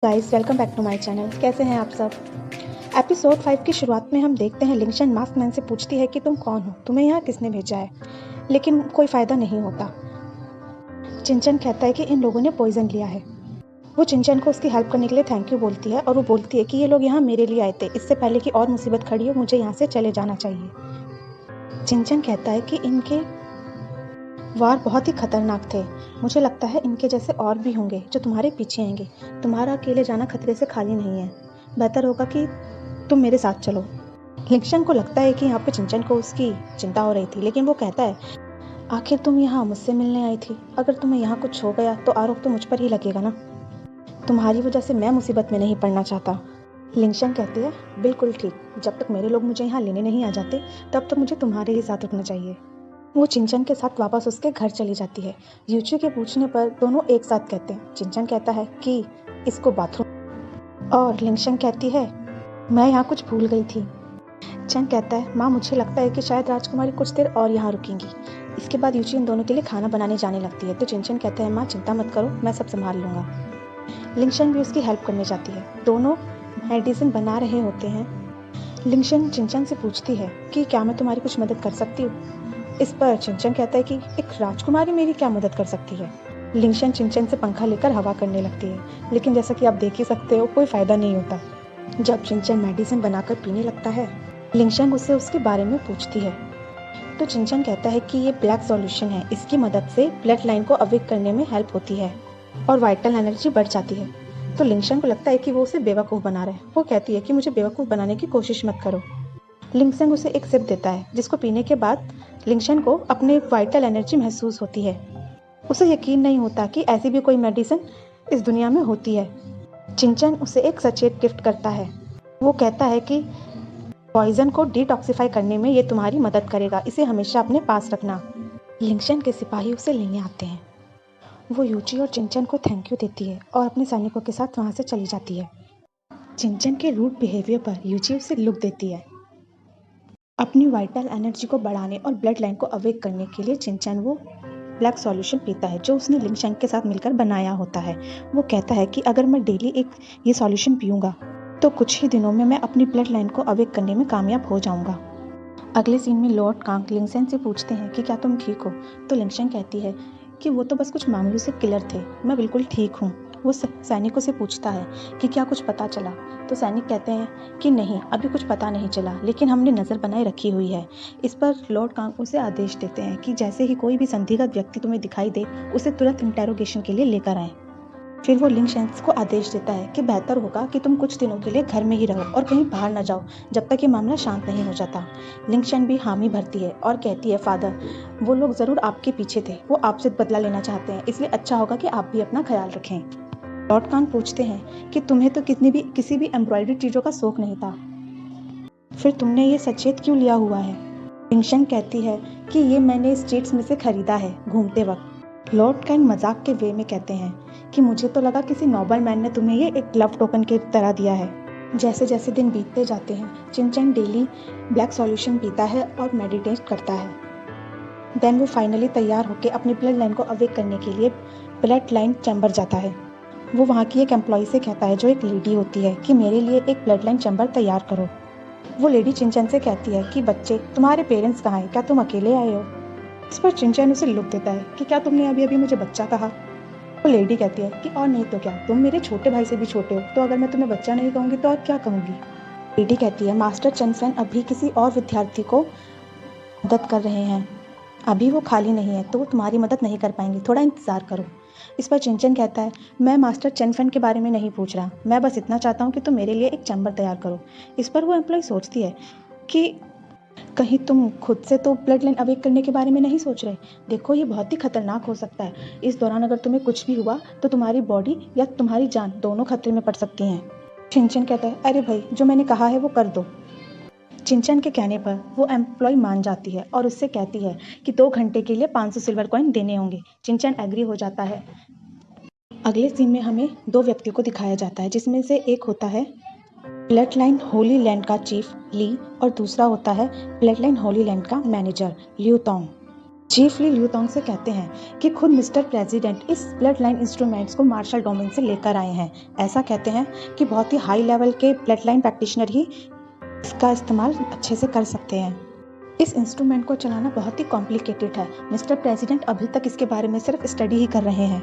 Guys welcome back to my channel. कैसे हैं आप सब। एपिसोड 5 की शुरुआत में हम देखते हैं लिंगशन मास्कमैन से पूछती है कि तुम कौन हो, तुम्हें यहाँ किसने भेजा है। लेकिन कोई फ़ायदा नहीं होता। चिंचन कहता है कि इन लोगों ने पॉइजन लिया है। वो चिंचन को उसकी हेल्प करने के लिए थैंक यू बोलती है और वो बोलती है कि ये लोग यहाँ मेरे लिए आए थे, इससे पहले कि और मुसीबत खड़ी हो मुझे यहाँ से चले जाना चाहिए। चिंचन कहता है कि इनके वार बहुत ही खतरनाक थे। मुझे लगता है इनके जैसे और भी होंगे जो तुम्हारे पीछे आएंगे। तुम्हारा अकेले जाना खतरे से खाली नहीं है। बेहतर होगा कि तुम मेरे साथ चलो। लिंगशन को लगता है कि यहाँ पे चिंचन को उसकी चिंता हो रही थी, लेकिन वो कहता है आखिर तुम यहाँ मुझसे मिलने आई थी। अगर तुम्हें यहाँ कुछ हो गया तो आरोप तो मुझ पर ही लगेगा ना। तुम्हारी वजह से मैं मुसीबत में नहीं पड़ना चाहता। लिंगशन कहती है बिल्कुल ठीक, जब तक मेरे लोग मुझे यहाँ लेने नहीं आ जाते तब तक मुझे तुम्हारे ही साथ रुकना चाहिए। वो चिंचन के साथ वापस उसके घर चली जाती है। यूची के पूछने पर दोनों एक साथ कहते हैं। चिंचन कहता है कि इसको बाथरूम, और लिंगशन कहती है मैं यहाँ कुछ भूल गई थी। चन कहता है माँ मुझे लगता है कि शायद राजकुमारी कुछ देर और यहाँ रुकेंगी। इसके बाद यूची इन दोनों के लिए खाना बनाने जाने लगती है तो चिंचन कहता है माँ चिंता मत करो, मैं सब संभाल लूँगा। लिंगशन भी उसकी हेल्प करने जाती है। दोनों मेडिसिन बना रहे होते हैं। लिंगशन चिंचन से पूछती है कि क्या मैं तुम्हारी कुछ मदद कर सकती हूँ। इस पर चिंचन कहता है कि एक राजकुमारी मेरी क्या मदद कर सकती है। लिंगशन चिंचन से पंखा लेकर हवा करने लगती है, लेकिन जैसा कि आप देख ही सकते हो कोई फ़ायदा नहीं होता। जब चिंचन मेडिसिन बनाकर पीने लगता है, लिंगशन उससे उसके बारे में पूछती है तो चिंचन कहता है कि ये ब्लैक सॉल्यूशन है, इसकी मदद से ब्लड लाइन को अवेक करने में हेल्प होती है और वाइटल एनर्जी बढ़ जाती है। तो लिंगशन को लगता है कि वो उसे बेवकूफ़ बना रहा है। वो कहती है कि मुझे बेवकूफ़ बनाने की कोशिश मत करो। लिंगशन उसे एक सिप देता है जिसको पीने के बाद लिंगशन को अपने वाइटल एनर्जी महसूस होती है। उसे यकीन नहीं होता कि ऐसी भी कोई मेडिसिन इस दुनिया में होती है। चिंचन उसे एक सचेत गिफ्ट करता है। वो कहता है कि पॉइजन को डिटॉक्सिफाई करने में ये तुम्हारी मदद करेगा, इसे हमेशा अपने पास रखना। लिंगशन के सिपाही उसे लेने आते हैं। वो यूची और चिंचन को थैंक यू देती है और अपने सैनिकों के साथ वहाँ से चली जाती है। चिंचन के रूड बिहेवियर पर यूची उसे लुक देती है। अपनी वाइटल एनर्जी को बढ़ाने और ब्लड लाइन को अवेक करने के लिए चिंचन वो ब्लैक सॉल्यूशन पीता है जो उसने लिंगशन के साथ मिलकर बनाया होता है। वो कहता है कि अगर मैं डेली एक ये सॉल्यूशन पीऊँगा तो कुछ ही दिनों में मैं अपनी ब्लड लाइन को अवेक करने में कामयाब हो जाऊँगा। अगले सीन में लॉर्ड कांग लिंगशन से पूछते हैं कि क्या तुम ठीक हो। तो लिंगशन कहती है कि वो तो बस कुछ मामूली से किलर थे, मैं बिल्कुल ठीक हूँ। वो सैनिकों से पूछता है कि क्या कुछ पता चला। तो सैनिक कहते हैं कि नहीं, अभी कुछ पता नहीं चला, लेकिन हमने नज़र बनाए रखी हुई है। इस पर लॉर्ड कांग उसे आदेश देते हैं कि जैसे ही कोई भी संदिग्ध व्यक्ति तुम्हें दिखाई दे उसे तुरंत इंटेरोगेशन के लिए लेकर आएं। फिर वो लिंगशन को आदेश देता है कि बेहतर होगा कि तुम कुछ दिनों के लिए घर में ही रहो और कहीं बाहर न जाओ जब तक ये मामला शांत नहीं हो जाता। लिंगशन भी हामी भरती है और कहती है फादर, वो लोग ज़रूर आपके पीछे थे, वो आपसे बदला लेना चाहते हैं, इसलिए अच्छा होगा कि आप भी अपना ख्याल रखें। लॉर्ड कान पूछते हैं कि तुम्हें तो किसी भी एम्ब्रॉयडरी चीज़ों का शौक नहीं था, फिर तुमने ये सचेत क्यों लिया हुआ है। लिंगशन कहती है कि ये मैंने स्ट्रीट्स में से खरीदा है घूमते वक्त। लॉर्ड कान मजाक के वे में कहते हैं कि मुझे तो लगा किसी नोबल मैन ने तुम्हें ये एक लव टोकन की तरह दिया है। जैसे जैसे दिन बीतते जाते हैं चिंचन डेली ब्लैक सॉल्यूशन पीता है और मेडिटेट करता है। देन वो फाइनली तैयार होकर अपनी ब्लड लाइन को अवेक करने के लिए ब्लड लाइन चैम्बर जाता है। वो वहाँ की एक एम्प्लॉय से कहता है जो एक लेडी होती है कि मेरे लिए एक ब्लड लाइन चैम्बर तैयार करो। वो लेडी चिंचन से कहती है कि बच्चे, तुम्हारे पेरेंट्स कहाँ हैं, क्या तुम अकेले आए हो। इस पर चिंचन उसे लुक देता है कि क्या तुमने अभी अभी मुझे बच्चा कहा। वो लेडी कहती है कि और नहीं तो क्या, तुम मेरे छोटे भाई से भी छोटे हो, तो अगर मैं तुम्हें बच्चा नहीं कहूँगी तो और क्या कहूँगी। लेडी कहती है मास्टर चनफेन अभी किसी और विद्यार्थी को मदद कर रहे हैं, अभी वो खाली नहीं है तो वो तुम्हारी मदद नहीं कर पाएंगे, थोड़ा इंतज़ार करो। इस पर चिंचन कहता है मैं मास्टर चनफेन के बारे में नहीं पूछ रहा, मैं बस इतना चाहता हूँ कि तुम मेरे लिए एक चैम्बर तैयार करो। इस पर वो एम्प्लॉय सोचती है कि कहीं तुम खुद से तो ब्लड लाइन अवेक करने के बारे में नहीं सोच रहे। देखो ये बहुत ही खतरनाक हो सकता है, इस दौरान अगर तुम्हें कुछ भी हुआ तो तुम्हारी बॉडी या तुम्हारी जान दोनों खतरे में पड़ सकती हैं। चिंचन कहता है अरे भाई, जो मैंने कहा है वो कर दो। चिंचन के कहने पर वो एम्प्लॉय मान जाती है और उससे कहती है कि 2 घंटे के लिए 500 सिल्वर कॉइन देने होंगे। चिंचन एग्री हो जाता है। अगले सीन में हमें 2 व्यक्तियों को दिखाया जाता है जिसमें से एक होता है ब्लड लाइन होली लैंड का चीफ ली और दूसरा होता है ब्लड लाइन होली लैंड का मैनेजर लियू तोंग। चीफ ली ल्यूतोंग से कहते हैं कि खुद मिस्टर प्रेसिडेंट इस ब्लड लाइन इंस्ट्रूमेंट्स को मार्शल डोमेन से लेकर आए हैं। ऐसा कहते हैं कि बहुत ही हाई लेवल के ब्लड लाइन प्रैक्टिशनर ही इसका इस्तेमाल अच्छे से कर सकते हैं। इस इंस्ट्रूमेंट को चलाना बहुत ही कॉम्प्लिकेटेड है। मिस्टर प्रेसिडेंट अभी तक इसके बारे में सिर्फ स्टडी ही कर रहे हैं।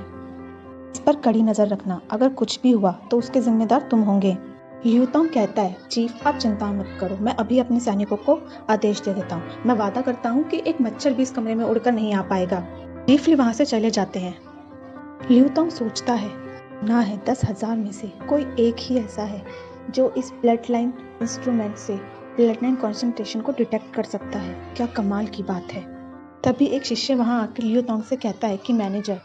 इस पर कड़ी नज़र रखना, अगर कुछ भी हुआ तो उसके जिम्मेदार तुम होंगे। ल्यूतोंग कहता है, चीफ आप चिंता मत करो, मैं अभी अपने सैनिकों को आदेश दे देता हूँ। मैं वादा करता हूँ कि एक मच्छर भी इस कमरे में उड़कर नहीं आ पाएगा। चीफ ली वहाँ से चले जाते हैं। ल्यूतोंग सोचता है, ना है 10,000 में से कोई एक ही ऐसा है जो इस ब्लड लाइन इंस्ट्रूमेंट से ब्लड लाइन कॉन्सेंट्रेशन को डिटेक्ट कर सकता है। क्या कमाल की बात है। तभी एक शिष्य वहाँ आकर ल्यूतोंग से कहता है कि मैनेजर,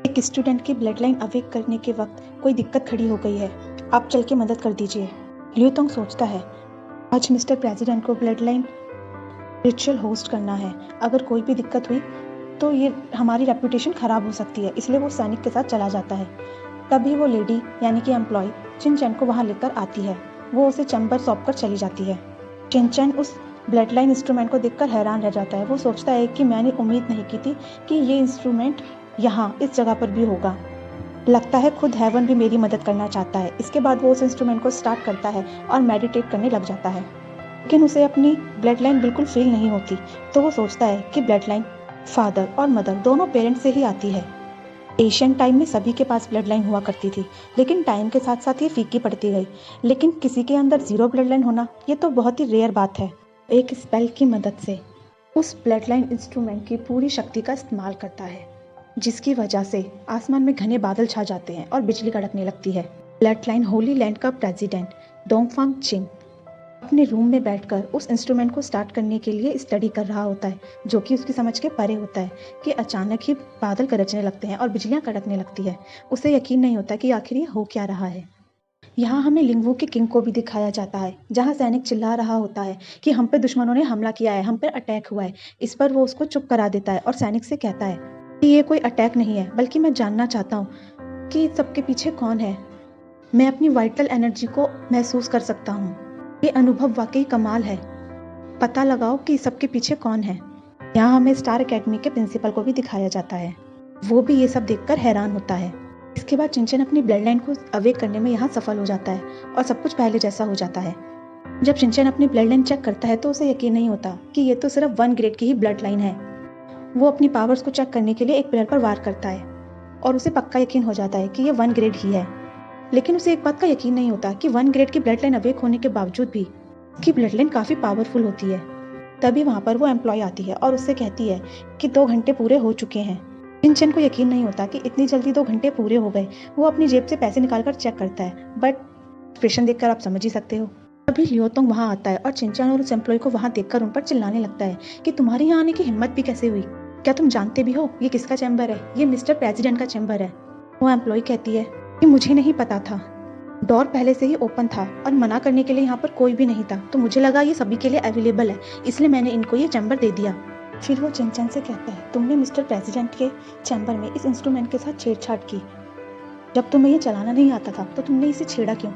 एक स्टूडेंट की ब्लड लाइन अवेक करने के वक्त कोई दिक्कत खड़ी हो गई है, आप चल के मदद कर दीजिए। ल्यूतोंग सोचता है, आज मिस्टर प्रेसिडेंट को ब्लड लाइन रिचुअल होस्ट करना है, अगर कोई भी दिक्कत हुई तो ये हमारी रेपुटेशन खराब हो सकती है, इसलिए वो सैनिक के साथ चला जाता है। तभी वो लेडी यानी कि एम्प्लॉय चिनचैन को वहाँ लेकर आती है। वो उसे चैम्बर सौंप कर चली जाती है। चिनचैन उस ब्लड लाइन इंस्ट्रूमेंट को देखकर हैरान रह जाता है। वो सोचता है कि मैंने उम्मीद नहीं की थी कि ये इंस्ट्रूमेंट यहाँ इस जगह पर भी होगा। लगता है खुद हेवन भी मेरी मदद करना चाहता है। इसके बाद वो उस इंस्ट्रूमेंट को स्टार्ट करता है और मेडिटेट करने लग जाता है, लेकिन उसे अपनी ब्लड लाइन बिल्कुल फील नहीं होती। तो वो सोचता है कि ब्लड लाइन फादर और मदर दोनों पेरेंट्स से ही आती है। एशियन टाइम में सभी के पास ब्लड लाइन हुआ करती थी, लेकिन टाइम के साथ साथ ये फीकी पड़ती गई। लेकिन किसी के अंदर जीरो ब्लड लाइन होना ये तो बहुत ही रेयर बात है। एक स्पेल की मदद से उस ब्लड लाइन इंस्ट्रूमेंट की पूरी शक्ति का इस्तेमाल करता है, जिसकी वजह से आसमान में घने बादल छा जाते हैं और बिजली कड़कने लगती है। ब्लड लाइन होली लैंड का प्रेसिडेंट डोंगफांग चिंग अपने रूम में बैठकर उस इंस्ट्रूमेंट को स्टार्ट करने के लिए स्टडी कर रहा होता है, जो कि उसकी समझ के परे होता है कि अचानक ही बादल गरजने लगते हैं और बिजलियां कड़कने लगती है। उसे यकीन नहीं होता कि आखिर ये हो क्या रहा है। यहाँ हमें लिंगवू के किंग को भी दिखाया जाता है, जहाँ सैनिक चिल्ला रहा होता है कि हम पे दुश्मनों ने हमला किया है, हम पे अटैक हुआ है। इस पर वो उसको चुप करा देता है और सैनिक से कहता है कि ये कोई अटैक नहीं है, बल्कि मैं जानना चाहता हूँ कि सबके पीछे कौन है। मैं अपनी वाइटल एनर्जी को महसूस कर सकता हूँ। ये अनुभव वाकई कमाल है। पता लगाओ कि सबके पीछे कौन है। यहाँ हमें स्टार एकेडमी के प्रिंसिपल को भी दिखाया जाता है। वो भी ये सब देखकर हैरान होता है। इसके बाद चिनचैन अपनी ब्लड लाइन को अवेक करने में यहाँ सफल हो जाता है और सब कुछ पहले जैसा हो जाता है। जब चिनचैन अपनी ब्लड लाइन चेक करता है तो उसे यकीन नहीं होता कि ये तो सिर्फ 1 ग्रेड की ही ब्लड लाइन है। वो अपनी पावर्स को चेक करने के लिए एक प्लेयर पर वार करता है और उसे पक्का यकीन हो जाता है कि ये 1 ग्रेड ही है। लेकिन उसे एक बात का यकीन नहीं होता कि 1 ग्रेड की ब्लड लाइन अवेक होने के बावजूद भी उसकी ब्लड लाइन काफ़ी पावरफुल होती है। तभी वहाँ पर वो एम्प्लॉय आती है और उससे कहती है कि 2 घंटे पूरे हो चुके हैं। चिनचैन को यकीन नहीं होता कि इतनी जल्दी 2 घंटे पूरे हो गए। वो अपनी जेब से पैसे निकालकर चेक करता है, बट एक्सप्रेशन देखकर आप समझ ही सकते हो। तभी ल्यूतोंग वहाँ आता है और चिनचैन और उस एम्प्लॉय को वहाँ देखकर उन पर चिल्लाने लगता है कि तुम्हारे यहाँ आने की हिम्मत भी कैसे हुई? क्या तुम जानते भी हो ये किसका चैम्बर है? ये मिस्टर प्रेसिडेंट का चैम्बर है। वो एम्प्लॉय कहती है कि मुझे नहीं पता था, डोर पहले से ही ओपन था और मना करने के लिए यहाँ पर कोई भी नहीं था, तो मुझे लगा ये सभी के लिए अवेलेबल है, इसलिए मैंने इनको ये चैम्बर दे दिया। फिर वो चिनचैन से कहता है, तुमने मिस्टर प्रेसिडेंट के चैम्बर में इस इंस्ट्रूमेंट के साथ छेड़छाड़ की। जब तुम्हें ये चलाना नहीं आता था तो तुमने इसे छेड़ा क्यों?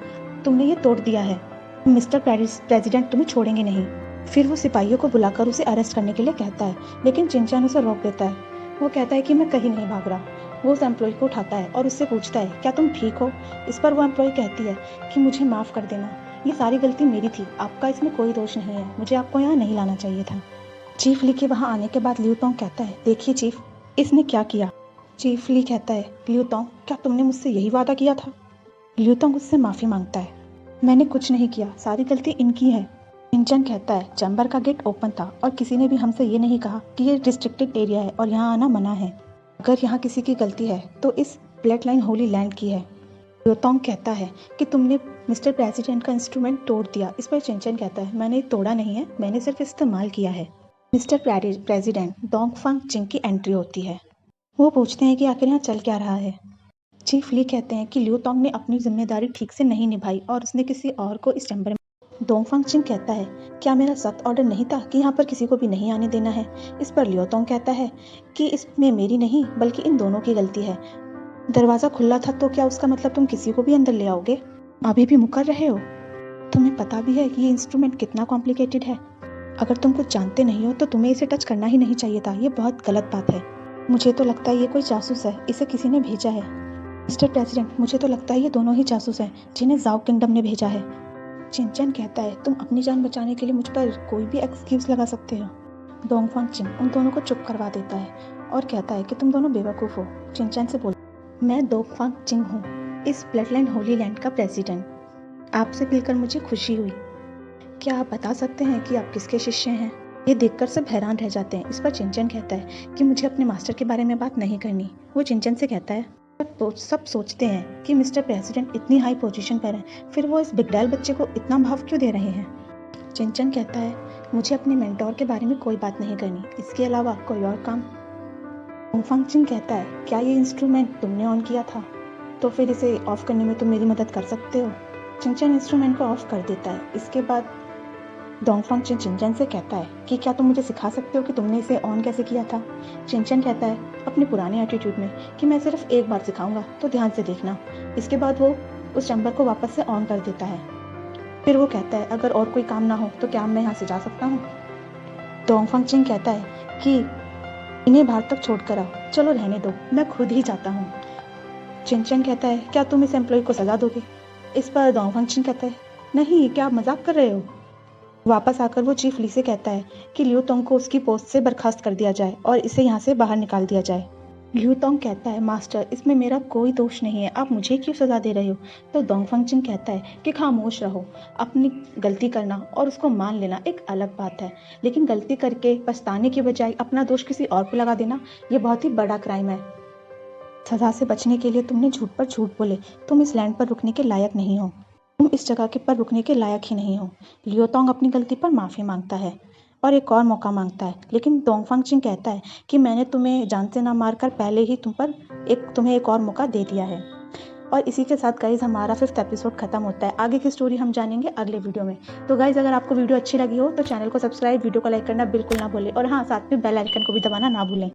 तुमने ये तोड़ दिया है। मिस्टर प्रेसिडेंट तुम्हें छोड़ेंगे नहीं। फिर वो सिपाहियों को बुलाकर उसे अरेस्ट करने के लिए कहता है, लेकिन चिनचैन उसे रोक देता है। वो कहता है कि मैं कहीं नहीं भाग रहा। वो उस एम्प्लॉय को उठाता है और उससे पूछता है, क्या तुम ठीक हो? इस पर वो एम्प्लॉय कहती है कि मुझे माफ़ कर देना, ये सारी गलती मेरी थी, आपका इसमें कोई दोष नहीं है, मुझे आपको यहाँ नहीं लाना चाहिए था। चीफ ली के वहाँ आने के बाद ल्यूतोंग कहता है, देखिए चीफ, इसने क्या किया? चीफ ली कहता है, ल्यूतोंग क्या तुमने मुझसे यही वादा किया था? ल्यूतोंग उससे माफ़ी मांगता है, मैंने कुछ नहीं किया, सारी गलती इनकी है। चिनचैन कहता है, चैम्बर का गेट ओपन था और किसी ने भी हमसे ये नहीं कहा कि ये रिस्ट्रिक्टेड एरिया है और यहाँ आना मना है। अगर यहाँ किसी की गलती है तो इस ब्लड लाइन होली लैंड की है। ल्यूतोंग कहता है कि तुमने मिस्टर प्रेसिडेंट का इंस्ट्रूमेंट तोड़ दिया। इस पर चिनचैन कहता है, मैंने तोड़ा नहीं है, मैंने सिर्फ इस्तेमाल किया है। मिस्टर प्रेसिडेंट डोंगफांग चिंग की एंट्री होती है। वो पूछते हैं कि आखिर यहाँ चल क्या रहा है। चीफ ली कहते हैं कि ल्यूतोंग ने अपनी जिम्मेदारी ठीक से नहीं निभाई और उसने किसी और को इस चैम्बर में। डोंगफांग चिंग कहता है, क्या मेरा सख्त ऑर्डर नहीं था कि यहाँ पर किसी को भी नहीं आने देना है? इस पर ल्यूतोंग कहता है कि इसमें मेरी नहीं बल्कि इन दोनों की गलती है। दरवाज़ा खुला था तो क्या उसका मतलब तुम किसी को भी अंदर ले आओगे? अभी भी मुकर रहे हो? तुम्हें पता भी है कि ये इंस्ट्रूमेंट कितना कॉम्प्लिकेटेड है? अगर तुम कुछ जानते नहीं हो तो तुम्हें इसे टच करना ही नहीं चाहिए था। ये बहुत गलत बात है। मुझे तो लगता है ये कोई जासूस है, इसे किसी ने भेजा है। मिस्टर प्रेसिडेंट, मुझे तो लगता है ये दोनों ही जासूस हैं जिन्हें जाओ किंगडम ने भेजा है। चिंचन कहता है, तुम अपनी जान बचाने के लिए मुझ पर कोई भी एक्सक्यूज लगा सकते हो। डोंगफांग चिन उन दोनों को चुप करवा देता है और कहता है कि तुम दोनों बेवकूफ़ हो। चिंचन से बोल, मैं डोंगफांग चिन हूँ, इस ब्लडलैंड होली लैंड का प्रेसिडेंट। आपसे मिलकर मुझे खुशी हुई। क्या आप बता सकते हैं कि आप किसके शिष्य हैं? ये देखकर सब हैरान रह जाते हैं। इस पर चिंचन कहता है कि मुझे अपने मास्टर के बारे में बात नहीं करनी। वो चिंचन से कहता है, सब सोचते हैं कि मिस्टर प्रेसिडेंट इतनी हाई पोजीशन पर हैं, फिर वो इस बिगडैल बच्चे को इतना भाव क्यों दे रहे हैं? चिंचन कहता है, मुझे अपने मेंटोर के बारे में कोई बात नहीं करनी, इसके अलावा कोई और काम? डोंगफांग चिन कहता है, क्या ये इंस्ट्रूमेंट तुमने ऑन किया था? तो फिर इसे ऑफ करने में तुम मेरी मदद कर सकते हो। चिंचन इंस्ट्रूमेंट को ऑफ कर देता है। इसके बाद डोंगफांग चिन चिंचन से कहता है कि क्या तुम मुझे सिखा सकते हो कि तुमने इसे ऑन कैसे किया था? चिंचन कहता है अपने पुराने एटीट्यूड में कि मैं सिर्फ एक बार सिखाऊंगा, तो ध्यान से देखना। इसके बाद वो उस चैम्बर को वापस से ऑन कर देता है। फिर वो कहता है, अगर और कोई काम ना हो तो क्या मैं यहाँ से जा सकता हूँ? डोंगफांग चिन कहता है कि इन्हें बाहर तक छोड़ कर आओ। चलो रहने दो, मैं खुद ही जाता हूँ। चिंचन कहता है, क्या तुम इस एम्प्लॉय को सजा दोगे? इस पर डोंगफांग चिन कहता है, नहीं, क्या आप मजाक कर रहे हो? वापस आकर वो चीफ ली से कहता है कि लियू तोंग को उसकी पोस्ट से बर्खास्त कर दिया जाए और इसे यहाँ से बाहर निकाल दिया जाए। लियू तोंग कहता है, मास्टर, इसमें मेरा कोई दोष नहीं है, आप मुझे क्यों सजा दे रहे हो? तो डोंगफांग चिन कहता है कि खामोश रहो। अपनी गलती करना और उसको मान लेना एक अलग बात है, लेकिन गलती करके पछताने की बजाय अपना दोष किसी और को लगा देना, ये बहुत ही बड़ा क्राइम है। सजा से बचने के लिए तुमने झूठ पर झूठ बोले। तुम इस लैंड पर रुकने के लायक नहीं हो। तुम इस जगह के पर रुकने के लायक ही नहीं हो। लियो तोंग अपनी गलती पर माफ़ी मांगता है और एक और मौका मांगता है, लेकिन डोंगफांग चिन कहता है कि मैंने तुम्हें जान से ना मारकर पहले ही तुम्हें एक और मौका दे दिया है। और इसी के साथ गाइज़ हमारा 5th एपिसोड खत्म होता है। आगे की स्टोरी हम जानेंगे अगले वीडियो में। तो गाइज़, अगर आपको वीडियो अच्छी लगी हो तो चैनल को सब्सक्राइब, वीडियो को लाइक करना बिल्कुल ना भूलें और हाँ, साथ में बेल आइकन को भी दबाना ना भूलें।